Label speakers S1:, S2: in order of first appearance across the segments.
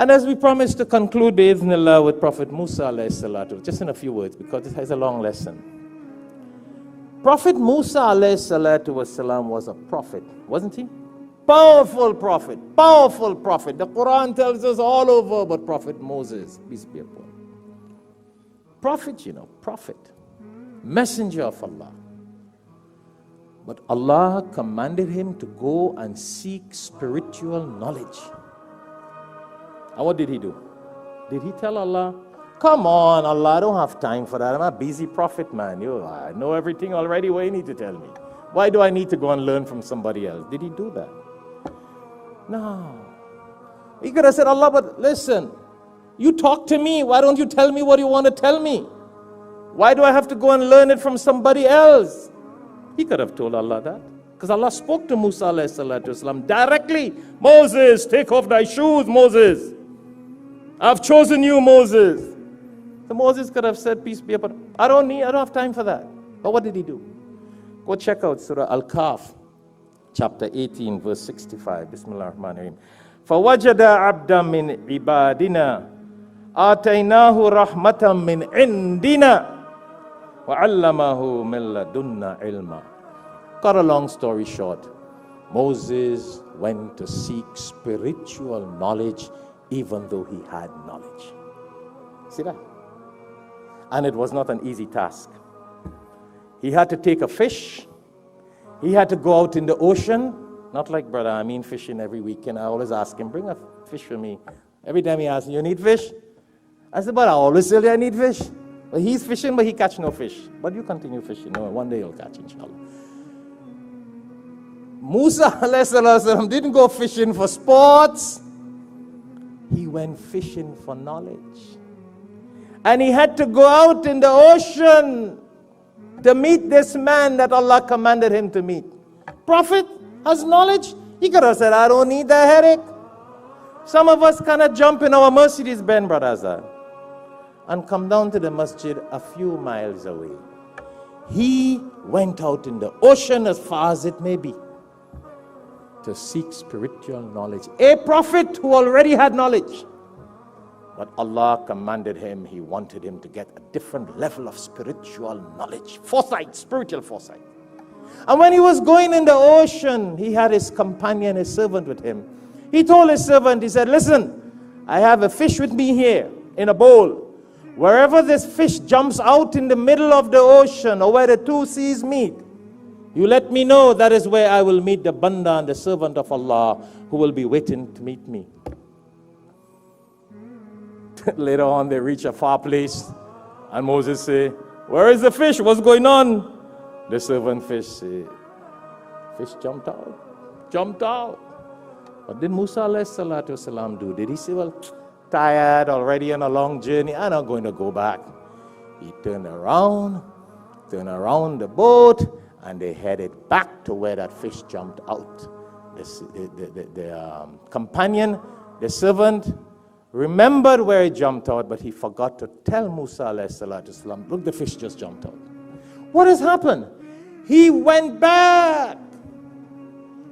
S1: And as we promised to conclude bi'idhnillah with Prophet Musa alayhi salatu, just in a few words, because it has a long lesson. Prophet Musa alayhi salatu wasalam was a prophet, wasn't he? Powerful prophet, powerful prophet. The Quran tells us all over about Prophet Moses, peace be upon him. Prophet, you know, prophet, messenger of Allah. But Allah commanded him to go and seek spiritual knowledge. And what did he do? Did he tell Allah, come on, Allah, I don't have time for that. I'm a busy prophet, man. I know everything already. What do you need to tell me? Why do I need to go and learn from somebody else? Did he do that? No. He could have said, Allah, but listen, you talk to me. Why don't you tell me what you want to tell me? Why do I have to go and learn it from somebody else? He could have told Allah that. Because Allah spoke to Musa alayhi salatu wasalam directly. Moses, take off thy shoes, Moses. I've chosen you, Moses. So Moses could have said, peace be upon him, I don't have time for that. But what did he do? Go check out Surah Al-Kahf, chapter 18, verse 65. Bismillah ar-Rahman ar-Rahim. فَوَجَدَ عَبْدًا مِّنْ عِبَادِنَا آتَيْنَاهُ رَحْمَةً مِّنْ عِنْدِنَا وَعَلَّمَهُ مِن لَدُنَّا عِلْمًا. Cut a long story short, Moses went to seek spiritual knowledge even though he had knowledge. See that? And it was not an easy task. He had to take a fish. He had to go out in the ocean. Not like brother, I mean fishing every weekend. I always ask him, bring a fish for me. Every time he asks me, you need fish? I said, but I always tell you I need fish. But he's fishing, but he catch no fish. But you continue fishing. No, one day you'll catch, inshallah. Musa ﷺ didn't go fishing for sports. He went fishing for knowledge. And he had to go out in the ocean to meet this man that Allah commanded him to meet. Prophet has knowledge. He could have said, I don't need that headache. Some of us cannot jump in our Mercedes Benz, Brother Azhar, and come down to the masjid a few miles away. He went out in the ocean as far as it may be to seek spiritual knowledge. A prophet who already had knowledge. But Allah commanded him, He wanted him to get a different level of spiritual knowledge. Foresight, spiritual foresight. And when he was going in the ocean, he had his companion, his servant with him. He told his servant, he said, listen, I have a fish with me here in a bowl. Wherever this fish jumps out in the middle of the ocean or where the two seas meet, you let me know. That is where I will meet the Banda and the servant of Allah who will be waiting to meet me. Later on, they reach a far place and Moses say, where is the fish? What's going on? The servant fish say, fish jumped out. What did Musa alayhi salatu do? Did he say, well, tired already on a long journey, I'm not going to go back. He turned around the boat, and they headed back to where that fish jumped out. The companion, the servant, remembered where he jumped out, but he forgot to tell Musa alayhi salatu, look, the fish just jumped out. What has happened? He went back.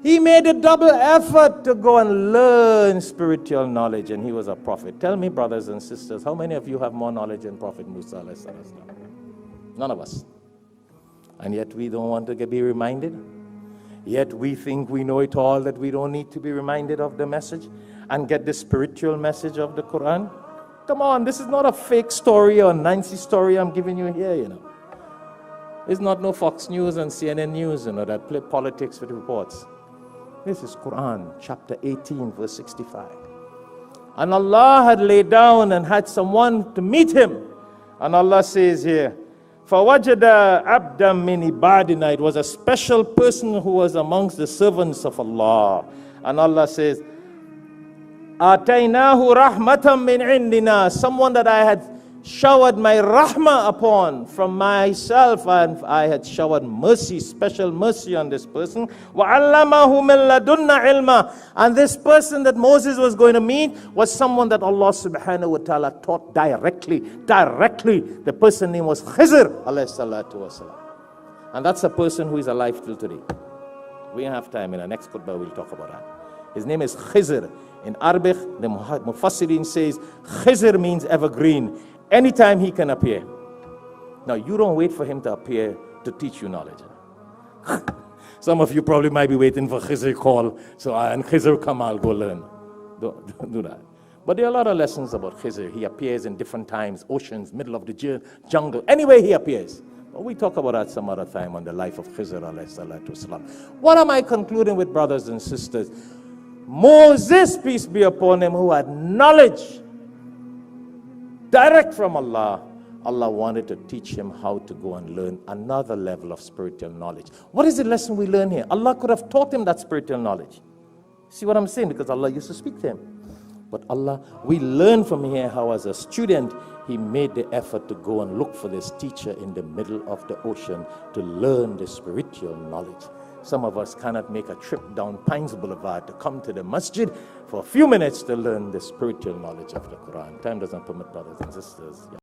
S1: He made a double effort to go and learn spiritual knowledge, and he was a prophet. Tell me, brothers and sisters, how many of you have more knowledge than Prophet Musa alayhi salam? None of us. And yet we don't want to be reminded. Yet we think we know it all, that we don't need to be reminded of the message and get the spiritual message of the Quran. Come on, this is not a fake story or Nancy story I'm giving you here, you know. It's not no Fox News and CNN News, you know, that play politics with reports. This is Quran, chapter 18, verse 65. And Allah had laid down and had someone to meet him. And Allah says here, فَوَجَدَ عَبْدًا مِّنْ عِبَادِنَا. It was a special person who was amongst the servants of Allah. And Allah says, آتَيْنَاهُ رَحْمَةً مِّنْ عِنْدِنَا. Someone that I had showered my rahmah upon from myself, and I had showered mercy, special mercy on this person. وَعَلَّمَهُ مِن لَدُنَّا عِلْمًا. And this person that Moses was going to meet was someone that Allah subhanahu wa ta'ala taught directly. The person's name was Khizr alayhi salatu wasalam. And that's a person who is alive till today. We don't have time. In the next khutbah we'll talk about that. His name is Khizr. In Arabic, the Mufassirin says, Khizr means evergreen. Anytime he can appear. Now, you don't wait for him to appear to teach you knowledge. Some of you probably might be waiting for Khizr call, so and Khizr come, I'll go learn. Don't do that. But there are a lot of lessons about Khizr. He appears in different times, oceans, middle of the jungle, anywhere he appears. But we talk about that some other time on the life of Khizr alayhi salatu wasalam. What am I concluding with, brothers and sisters? Moses, peace be upon him, who had knowledge direct from Allah, Allah wanted to teach him how to go and learn another level of spiritual knowledge. What is the lesson we learn here? Allah could have taught him that spiritual knowledge. See what I'm saying? Because Allah used to speak to him. But Allah, we learn from here how as a student, he made the effort to go and look for this teacher in the middle of the ocean to learn the spiritual knowledge. Some of us cannot make a trip down Pines Boulevard to come to the masjid for a few minutes to learn the spiritual knowledge of the Quran. Time doesn't permit, brothers and sisters.